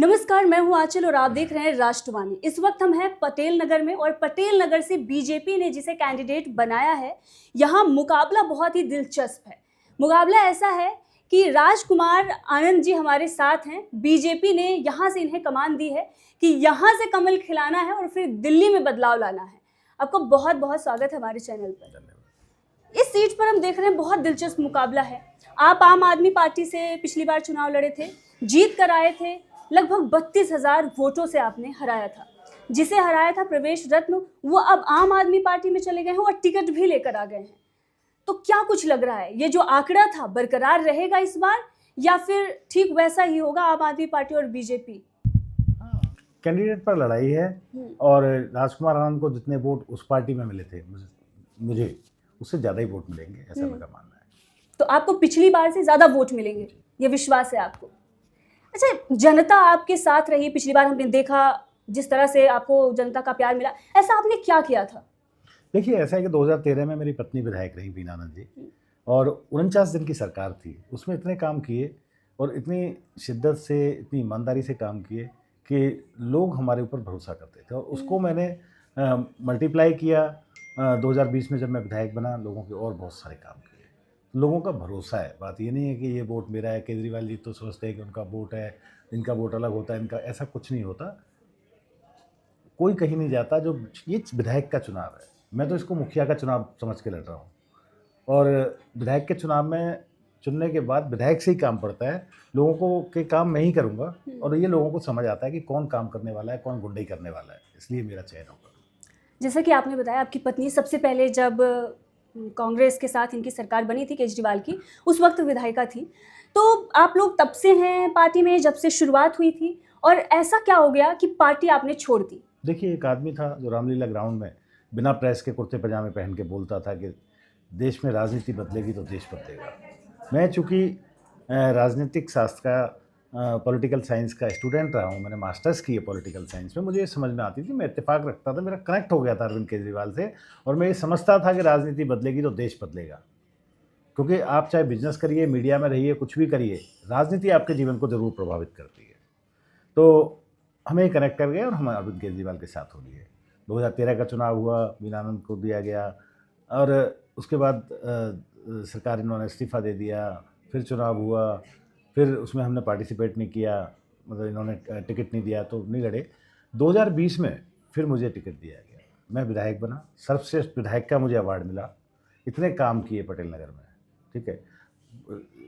नमस्कार, मैं हूं आंचल और आप देख रहे हैं राष्ट्रवाणी। इस वक्त हम हैं पटेल नगर में और पटेल नगर से बीजेपी ने जिसे कैंडिडेट बनाया है, यहाँ मुकाबला बहुत ही दिलचस्प है। मुकाबला ऐसा है कि राजकुमार आनंद जी हमारे साथ हैं। बीजेपी ने यहाँ से इन्हें कमान दी है कि यहाँ से कमल खिलाना है और फिर दिल्ली में बदलाव लाना है। आपको बहुत बहुत स्वागत है हमारे चैनल पर। इस सीट पर हम देख रहे हैं बहुत दिलचस्प मुकाबला है। आप आम आदमी पार्टी से पिछली बार चुनाव लड़े थे, जीत कर आए थे। लगभग 32,000 वोटों से आपने हराया था। जिसे हराया था प्रवेश रत्न, वो अब आम आदमी पार्टी में चले गए हैं और टिकट भी लेकर आ गए हैं। तो क्या कुछ लग रहा है, ये जो आंकड़ा था बरकरार रहेगा इस बार या फिर ठीक वैसा ही होगा आम आदमी पार्टी और बीजेपी? कैंडिडेट पर लड़ाई है और राजकुमार आनंद को जितने वोट उस पार्टी में मिले थे मुझे उससे ज़्यादा ही वोट मिलेंगे, ऐसा मेरा मानना है। तो आपको पिछली बार से ज़्यादा वोट मिलेंगे, ये विश्वास है आपको? अच्छा, जनता आपके साथ रही। पिछली बार हमने देखा जिस तरह से आपको जनता का प्यार मिला, ऐसा आपने क्या किया था? देखिए, ऐसा है कि 2013 में मेरी पत्नी विधायक रही बीना आनंद जी, और 49 दिन की सरकार थी। उसमें इतने काम किए और इतनी शिद्दत से, इतनी ईमानदारी से काम किए कि लोग हमारे ऊपर भरोसा करते थे, और उसको मैंने मल्टीप्लाई किया। 2020 में जब मैं विधायक बना, लोगों के और बहुत सारे काम किए। लोगों का भरोसा है। बात ये नहीं है कि ये वोट मेरा है, केजरीवाल जी तो सोचते हैं कि उनका वोट है, इनका वोट अलग होता है, इनका ऐसा कुछ नहीं होता। कोई कहीं नहीं जाता। जो ये विधायक का चुनाव है, मैं तो इसको मुखिया का चुनाव समझ के लड़ रहा हूँ, और विधायक के चुनाव में चुनने के बाद विधायक से ही काम पड़ता है। लोगों को के काम मैं ही करूँगा, और ये लोगों को समझ आता है कि कौन काम करने वाला है, कौन गुंडई करने वाला है, इसलिए मेरा चयन होगा। जैसा कि आपने बताया, आपकी पत्नी सबसे पहले जब कांग्रेस के साथ इनकी सरकार बनी थी केजरीवाल की, उस वक्त विधायिका थी। तो आप लोग तब से हैं पार्टी में, जब से शुरुआत हुई थी, और ऐसा क्या हो गया कि पार्टी आपने छोड़ दी? देखिए, एक आदमी था जो रामलीला ग्राउंड में बिना प्रेस के कुर्ते पजामे पहन के बोलता था कि देश में राजनीति बदलेगी तो देश बदलेगा। मैं चूँकि राजनीतिक शास्त्र का, पॉलिटिकल साइंस का स्टूडेंट रहा हूँ, मैंने मास्टर्स की है पॉलिटिकल साइंस में, मुझे ये समझ में आती थी। मैं इत्तेफाक रखता था, मेरा कनेक्ट हो गया था अरविंद केजरीवाल से, और मैं ये समझता था कि राजनीति बदलेगी तो देश बदलेगा। क्योंकि आप चाहे बिजनेस करिए, मीडिया में रहिए, कुछ भी करिए, राजनीति आपके जीवन को ज़रूर प्रभावित करती है। तो हमें कनेक्ट कर गए और हम अरविंद केजरीवाल के साथ हो लिए। 2013 का चुनाव हुआ, बीना आनंद को दिया गया, और उसके बाद सरकार इन्होंने इस्तीफ़ा दे दिया। फिर चुनाव हुआ, फिर उसमें हमने पार्टिसिपेट नहीं किया, मतलब इन्होंने टिकट नहीं दिया तो नहीं लड़े। 2020 में फिर मुझे टिकट दिया गया, मैं विधायक बना। सर्वश्रेष्ठ विधायक का मुझे अवार्ड मिला। इतने काम किए पटेल नगर में, ठीक है,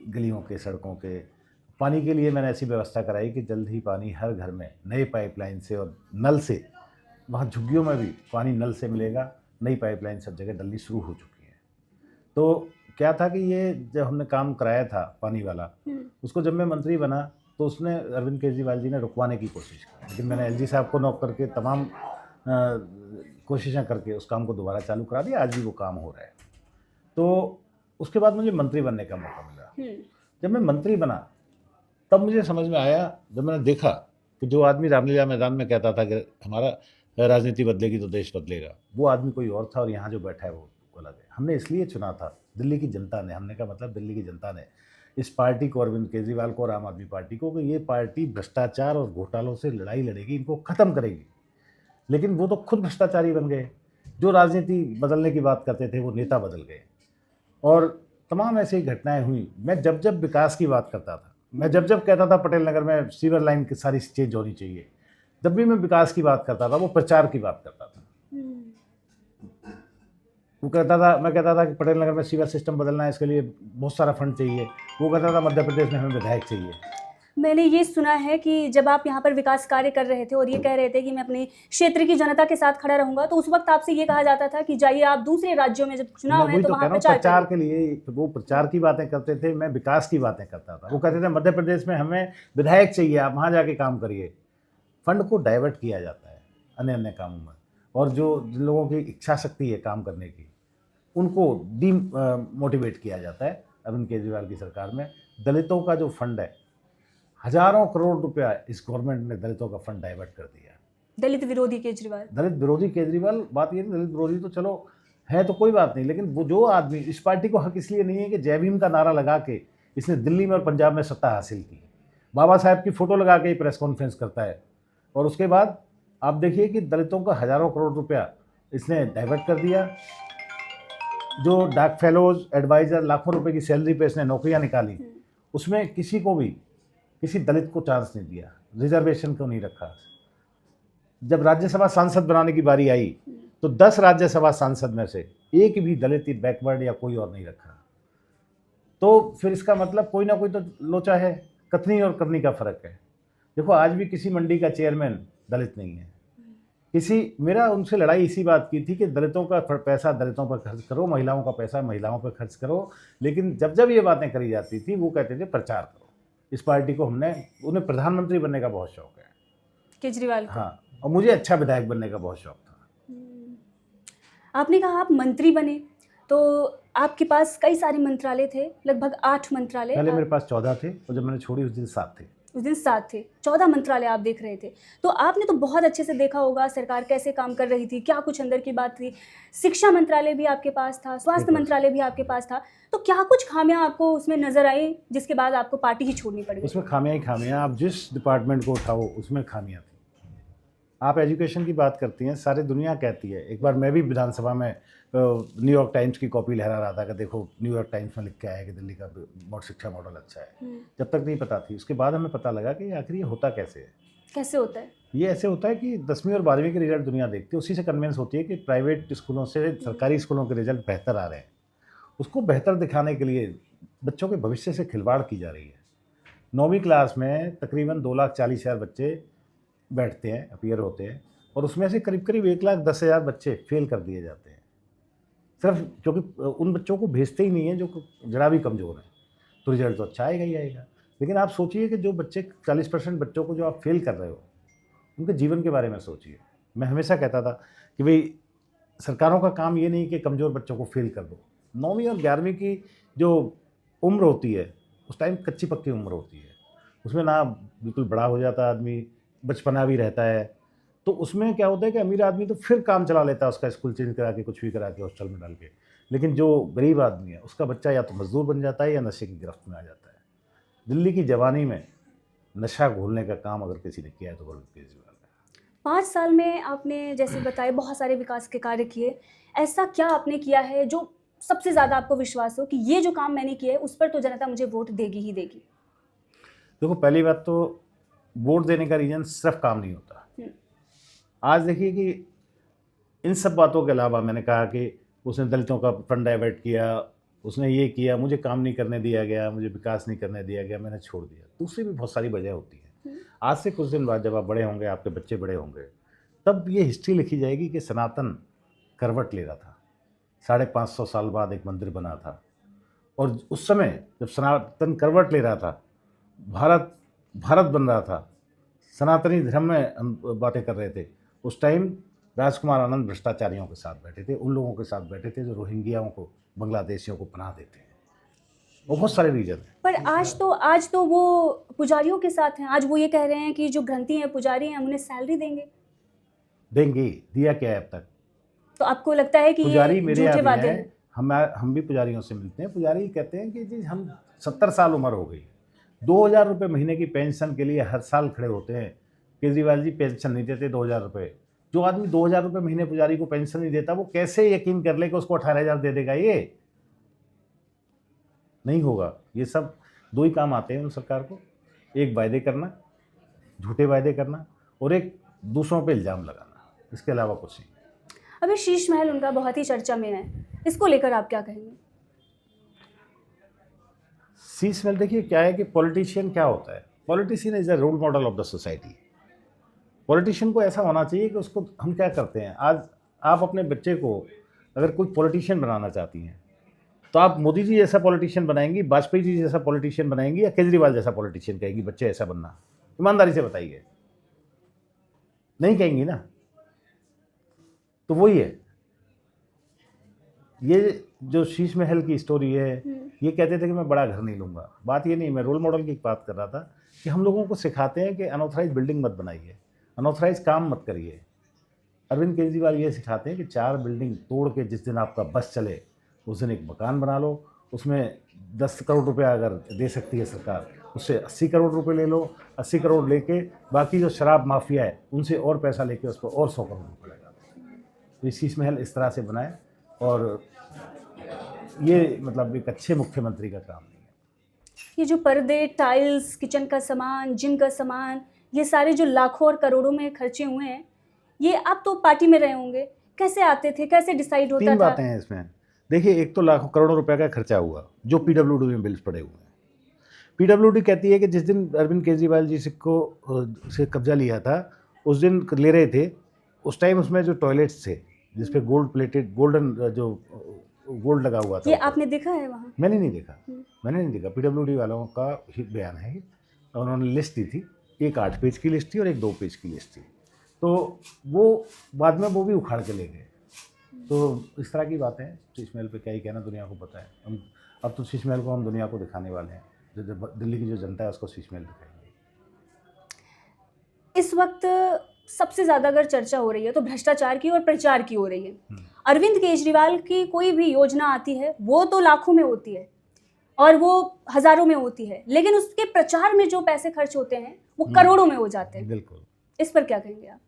गलियों के, सड़कों के, पानी के लिए मैंने ऐसी व्यवस्था कराई कि जल्द ही पानी हर घर में नए पाइपलाइन से और नल से, वहाँ झुग्गियों में भी पानी नल से मिलेगा। नई पाइपलाइन सब जगह डलनी शुरू हो चुकी है। तो क्या था कि ये जब हमने काम कराया था पानी वाला, उसको जब मैं मंत्री बना तो उसने, अरविंद केजरीवाल जी ने रुकवाने की कोशिश की, लेकिन मैंने एलजी साहब को नॉक करके तमाम कोशिशें करके उस काम को दोबारा चालू करा दिया। आज भी वो काम हो रहा है। तो उसके बाद मुझे मंत्री बनने का मौका मिला। जब मैं मंत्री बना तब मुझे समझ में आया, जब मैंने देखा कि जो आदमी रामलीला मैदान में कहता था कि हमारा राजनीति बदलेगी तो देश बदलेगा, वो आदमी कोई और था, और यहाँ जो बैठा है वो अलग है। हमने इसलिए चुना था, दिल्ली की जनता ने, हमने कहा मतलब दिल्ली की जनता ने इस पार्टी को, अरविंद केजरीवाल को और आम आदमी पार्टी को, कि ये पार्टी भ्रष्टाचार और घोटालों से लड़ाई लड़ेगी, इनको ख़त्म करेगी। लेकिन वो तो खुद भ्रष्टाचारी बन गए। जो राजनीति बदलने की बात करते थे वो नेता बदल गए, और तमाम ऐसी घटनाएं हुई। मैं जब जब विकास की बात करता था, मैं जब जब कहता था पटेल नगर में सीवर लाइन की सारी चेंज होनी चाहिए, जब भी मैं विकास की बात करता था वो प्रचार की बात करता था। वो कहता था, मैं कहता था कि पटेल नगर में सीवर सिस्टम बदलना है, इसके लिए बहुत सारा फंड चाहिए। वो कहता था मध्य प्रदेश में हमें विधायक चाहिए। मैंने ये सुना है कि जब आप यहाँ पर विकास कार्य कर रहे थे और ये कह रहे थे कि मैं अपने क्षेत्र की जनता के साथ खड़ा रहूंगा, तो उस वक्त आपसे ये कहा जाता था कि जाइए आप दूसरे राज्यों में, जब चुनाव है तो वहाँ प्रचार के लिए, वो प्रचार की बातें करते थे, मैं विकास की बातें करता था। वो कहते थे मध्य प्रदेश में हमें विधायक चाहिए, आप वहाँ जाके काम करिए। फंड को डाइवर्ट किया जाता है अन्य अन्य कामों में, और जो जिन लोगों की इच्छा शक्ति है काम करने की, उनको मोटिवेट किया जाता है। अरविंद केजरीवाल की सरकार में दलितों का जो फंड है, हजारों करोड़ रुपया इस गवर्नमेंट ने दलितों का फंड डाइवर्ट कर दिया। दलित विरोधी केजरीवाल, दलित विरोधी केजरीवाल, बात ये नहीं, दलित विरोधी तो चलो है तो कोई बात नहीं, लेकिन वो जो आदमी, इस पार्टी को हक इसलिए नहीं है कि जय भीम का नारा लगा के इसने दिल्ली में और पंजाब में सत्ता हासिल की। बाबा साहब की फ़ोटो लगा के ही प्रेस कॉन्फ्रेंस करता है। और उसके बाद आप देखिए कि दलितों का हज़ारों करोड़ रुपया इसने डाइवर्ट कर दिया। जो डाक फेलोज, एडवाइज़र, लाखों रुपए की सैलरी पे इसने नौकरियां निकाली, उसमें किसी को भी, किसी दलित को चांस नहीं दिया, रिजर्वेशन को नहीं रखा। जब राज्यसभा सांसद बनाने की बारी आई तो 10 राज्यसभा सांसद में से एक भी दलित, बैकवर्ड या कोई और नहीं रखा। तो फिर इसका मतलब कोई ना कोई तो लोचा है। कथनी और करनी का फ़र्क है। देखो, आज भी किसी मंडी का चेयरमैन दलित नहीं है। मेरा उनसे लड़ाई इसी बात की थी कि दलितों का पैसा दलितों पर खर्च करो, महिलाओं का पैसा महिलाओं पर खर्च करो। लेकिन जब जब ये बातें करी जाती थी वो कहते थे प्रचार करो। इस पार्टी को उन्हें प्रधानमंत्री बनने का बहुत शौक है, केजरीवाल को। हाँ, और मुझे अच्छा विधायक बनने का बहुत शौक था। आपने कहा आप मंत्री बने, तो आपके पास कई सारे मंत्रालय थे, लगभग 8 मंत्रालय। पहले मेरे पास 14 थे और जब मैंने छोड़ी उस दिन 7 थे। उस दिन 7 थे, 14 मंत्रालय आप देख रहे थे। तो आपने तो बहुत अच्छे से देखा होगा सरकार कैसे काम कर रही थी, क्या कुछ अंदर की बात थी। शिक्षा मंत्रालय भी आपके पास था, स्वास्थ्य मंत्रालय भी आपके पास था। तो क्या कुछ खामियां आपको उसमें नजर आई जिसके बाद आपको पार्टी ही छोड़नी पड़ गई? उसमें खामियां ही खामियां, आप जिस डिपार्टमेंट को उठाओ उसमें खामियां थी। आप एजुकेशन की बात करती हैं, सारी दुनिया कहती है। एक बार मैं भी विधानसभा में न्यूयॉर्क टाइम्स की कॉपी लहरा रहा था कि देखो न्यूयॉर्क टाइम्स में लिख के आया कि दिल्ली का शिक्षा मॉडल अच्छा है। जब तक नहीं पता थी, उसके बाद हमें पता लगा कि आखिर ये होता कैसे है। कैसे होता है? ये ऐसे होता है कि 10वीं और 12वीं के रिजल्ट दुनिया देखती है, उसी से कन्विंस होती है कि प्राइवेट स्कूलों से सरकारी स्कूलों के रिजल्ट बेहतर आ रहे हैं। उसको बेहतर दिखाने के लिए बच्चों के भविष्य से खिलवाड़ की जा रही है। 9वीं क्लास में तकरीबन 2,40,000 बच्चे बैठते हैं, अपीयर होते हैं, और उसमें से करीब करीब 1,10,000 बच्चे फेल कर दिए जाते हैं, सिर्फ क्योंकि उन बच्चों को भेजते ही नहीं है जो जरा भी कमज़ोर हैं। तो रिजल्ट तो अच्छा आएगा ही आएगा। लेकिन आप सोचिए कि जो बच्चे 40% बच्चों को जो आप फेल कर रहे हो, उनके जीवन के बारे में सोचिए। मैं हमेशा कहता था कि भाई सरकारों का काम ये नहीं कि कमज़ोर बच्चों को फेल कर दो। 9वीं और 11वीं की जो उम्र होती है उस टाइम कच्ची पक्की उम्र होती है, उसमें ना बिल्कुल बड़ा हो जाता आदमी, बचपना भी रहता है। तो उसमें क्या होता है कि अमीर आदमी तो फिर काम चला लेता है उसका, स्कूल चेंज करा के, कुछ भी करा के, हॉस्टल में डाल के। लेकिन जो गरीब आदमी है उसका बच्चा या तो मजदूर बन जाता है या नशे की गिरफ्त में आ जाता है। दिल्ली की जवानी में नशा घोलने का काम अगर किसी ने किया है तो अरविंद केजरीवाल है। 5 साल में आपने जैसे बताए बहुत सारे विकास के कार्य किए। ऐसा क्या आपने किया है जो सबसे ज़्यादा आपको विश्वास हो कि ये जो काम मैंने किया है उस पर तो जनता मुझे वोट देगी ही देगी? देखो, पहली बात तो वोट देने का रीज़न सिर्फ काम नहीं होता। आज देखिए कि इन सब बातों के अलावा मैंने कहा कि उसने दलितों का फंड डाइवर्ट किया, उसने ये किया, मुझे काम नहीं करने दिया गया, मुझे विकास नहीं करने दिया गया, मैंने छोड़ दिया। दूसरी भी बहुत सारी वजह होती है। आज से कुछ दिन बाद जब आप बड़े होंगे, आपके बच्चे बड़े होंगे, तब ये हिस्ट्री लिखी जाएगी कि सनातन करवट ले रहा था। 550 साल बाद एक मंदिर बना था, और उस समय जब सनातन करवट ले रहा था, भारत बन रहा था, सनातनी धर्म में हम बातें कर रहे थे, उस टाइम राजकुमार आनंद भ्रष्टाचारियों के साथ बैठे थे, उन लोगों के साथ बैठे थे जो रोहिंग्याओं को, बांग्लादेशियों को पनाह देते हैं। वो बहुत सारे रीजन हैं। पर आज तो वो पुजारियों के साथ हैं। आज वो ये कह रहे हैं कि जो ग्रंथी हैं, पुजारी हैं, हम उन्हें सैलरी देंगे। दिया क्या है अब तक? तो आपको लगता है कि पुजारी मेरे झूठे यहाँ वादे भी हैं? हैं, हम भी पुजारियों से मिलते हैं। पुजारी कहते हैं कि जी हम 70 साल उम्र हो गई, 2,000 रुपये महीने की पेंशन के लिए हर साल खड़े होते हैं। केजरीवाल जी पेंशन नहीं देते 2,000 रुपये। जो आदमी 2,000 रुपये महीने पुजारी को पेंशन नहीं देता, वो कैसे यकीन कर ले कि उसको 18,000 दे देगा? ये नहीं होगा। ये सब दो ही काम आते हैं उन सरकार को, एक वायदे करना, झूठे वायदे करना, और एक दूसरों पे इल्ज़ाम लगाना। इसके अलावा कुछ नहीं। अभी शीश महल उनका बहुत ही चर्चा में है, इसको लेकर आप क्या कहेंगे? शीश महल, देखिए क्या है कि पॉलिटिशियन क्या होता है, politician is a role model of the society. Politician को ऐसा होना चाहिए कि उसको, हम क्या करते हैं, आज आप अपने बच्चे को अगर कोई पॉलिटिशियन बनाना चाहती हैं तो आप मोदी जी जैसा पॉलिटिशियन बनाएंगी, वाजपेयी जी जैसा पॉलिटिशियन बनाएंगी, या केजरीवाल जैसा पॉलिटिशियन कहेंगी बच्चे ऐसा बनना? ईमानदारी से बताइए, नहीं कहेंगी ना। तो वही है, ये जो शीश महल की स्टोरी है, ये कहते थे कि मैं बड़ा घर नहीं लूँगा। बात ये नहीं, मैं रोल मॉडल की बात कर रहा था कि हम लोगों को सिखाते हैं कि अनऑथराइज बिल्डिंग मत बनाइए, अनऑथराइज काम मत करिए। अरविंद केजरीवाल ये सिखाते हैं कि 4 बिल्डिंग तोड़ के जिस दिन आपका बस चले उस दिन एक मकान बना लो, उसमें 10 करोड़ रुपया अगर दे सकती है सरकार, उससे 80 करोड़ रुपए ले लो, 80 करोड़ लेके बाकी जो शराब माफिया है उनसे और पैसा लेके उस पर और 100 करोड़ रुपये लगा दो। तो ये शीश महल इस तरह से बनाए, और ये मतलब एक अच्छे मुख्यमंत्री का काम नहीं है। ये जो पर्दे, टाइल्स, किचन का सामान, जिम का सामान, ये सारे जो लाखों और करोड़ों में खर्चे हुए हैं, ये आप तो पार्टी में रहे होंगे, कैसे आते थे, कैसे डिसाइड होता 3 था? बातें हैं इसमें। देखिए, एक तो लाखों करोड़ों रुपए का खर्चा हुआ जो पीडब्ल्यूडी में बिल्स पड़े हुए हैं। पीडब्ल्यूडी कहती है कि जिस दिन अरविंद केजरीवाल जी से कब्जा लिया था, उस दिन ले रहे थे, उस टाइम उसमें जो टॉयलेट्स थे जिस पे गोल्ड प्लेटेड, गोल्डन जो गोल्ड लगा हुआ था, ये आपने देखा है वहाँ? मैंने नहीं देखा। पीडब्ल्यूडी वालों का ही बयान है, उन्होंने लिस्ट दी थी, एक 8 पेज की लिस्ट थी और एक 2 पेज की लिस्ट थी, तो वो बाद में वो भी उखाड़ के ले गए। तो इस तरह की बातें हैं। शीश महल पे क्या ही कहना, दुनिया को पता है। हम अब तो शीश महल को हम दुनिया को दिखाने वाले हैं, जो दिल्ली की जो जनता है उसको शीश महल दिखाएंगे। इस वक्त सबसे ज़्यादा अगर चर्चा हो रही है तो भ्रष्टाचार की और प्रचार की हो रही है। अरविंद केजरीवाल की कोई भी योजना आती है वो तो लाखों में होती है और वो हज़ारों में होती है, लेकिन उसके प्रचार में जो पैसे खर्च होते हैं वो करोड़ों में हो जाते हैं। बिल्कुल। इस पर क्या कहेंगे आप?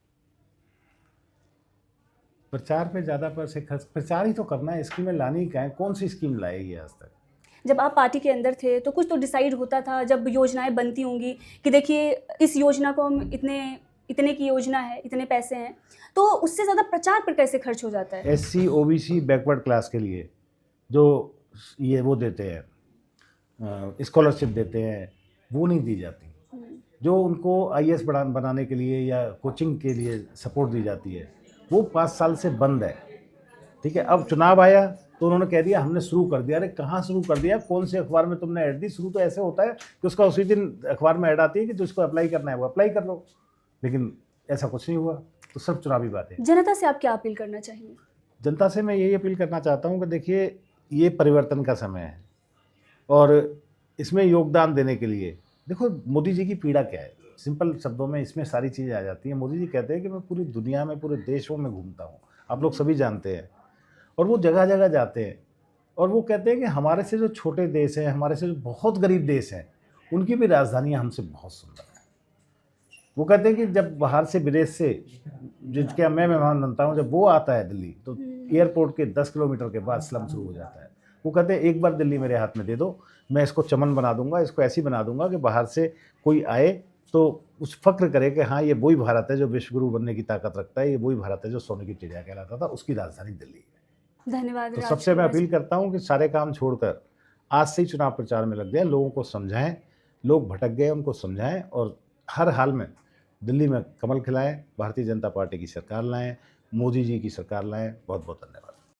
प्रचार पे ज़्यादा पैसे खर्च, प्रचार ही तो करना है, स्कीमें लानी क्या है, कौन सी स्कीम लाएगी आज तक? जब आप पार्टी के अंदर थे तो कुछ तो डिसाइड होता था, जब योजनाएं बनती होंगी कि देखिए इस योजना को हम इतने की योजना है, इतने पैसे हैं, तो उससे ज़्यादा प्रचार पर कैसे खर्च हो जाता है? SC OBC बैकवर्ड क्लास के लिए जो ये वो देते हैं, स्कॉलरशिप देते हैं, वो नहीं दी जाती। जो उनको IAS बनाने के लिए या कोचिंग के लिए सपोर्ट दी जाती है, वो 5 साल से बंद है। ठीक है, अब चुनाव आया तो उन्होंने कह दिया हमने शुरू कर दिया। अरे कहाँ शुरू कर दिया, कौन से अखबार में तुमने ऐड दी? शुरू तो ऐसे होता है कि उसका उसी दिन अखबार में ऐड आती है कि जिसको अप्लाई करना है वो अप्लाई कर लो, लेकिन ऐसा कुछ नहीं हुआ। तो सब चुनावी बातें। जनता से आप क्या अपील करना चाहेंगे? जनता से मैं यही अपील करना चाहता हूँ कि देखिए, ये परिवर्तन का समय है और इसमें योगदान देने के लिए देखो मोदी जी की पीड़ा क्या है, सिंपल शब्दों में इसमें सारी चीज़ें आ जाती हैं। मोदी जी कहते हैं कि मैं पूरी दुनिया में, पूरे देशों में घूमता हूँ, आप लोग सभी जानते हैं, और वो जगह जगह जाते हैं और वो कहते हैं कि हमारे से जो छोटे देश हैं, हमारे से जो बहुत गरीब देश हैं, उनकी भी राजधानियाँ हमसे बहुत सुंदर हैं। वो कहते हैं कि जब बाहर से, विदेश से, जिसके मैं मेहमान बनता हूँ, जब वो आता है दिल्ली तो एयरपोर्ट के 10 किलोमीटर के बाद स्लम शुरू हो जाता है। वो कहते हैं एक बार दिल्ली मेरे हाथ में दे दो, मैं इसको चमन बना दूंगा, इसको ऐसी बना दूंगा कि बाहर से कोई आए तो उस फक्र करे कि हाँ ये वही भारत है जो विश्वगुरु बनने की ताकत रखता है, ये वही भारत है जो सोने की चिड़िया कहलाता था, उसकी राजधानी दिल्ली है। धन्यवाद। तो सबसे मैं अपील करता हूँ कि सारे काम छोड़कर आज से ही चुनाव प्रचार में लग जाए, लोगों को समझाएं, लोग भटक गए उनको समझाएं और हर हाल में दिल्ली में कमल खिलाएं, भारतीय जनता पार्टी की सरकार लाएं, मोदी जी की सरकार लाएं। बहुत बहुत धन्यवाद।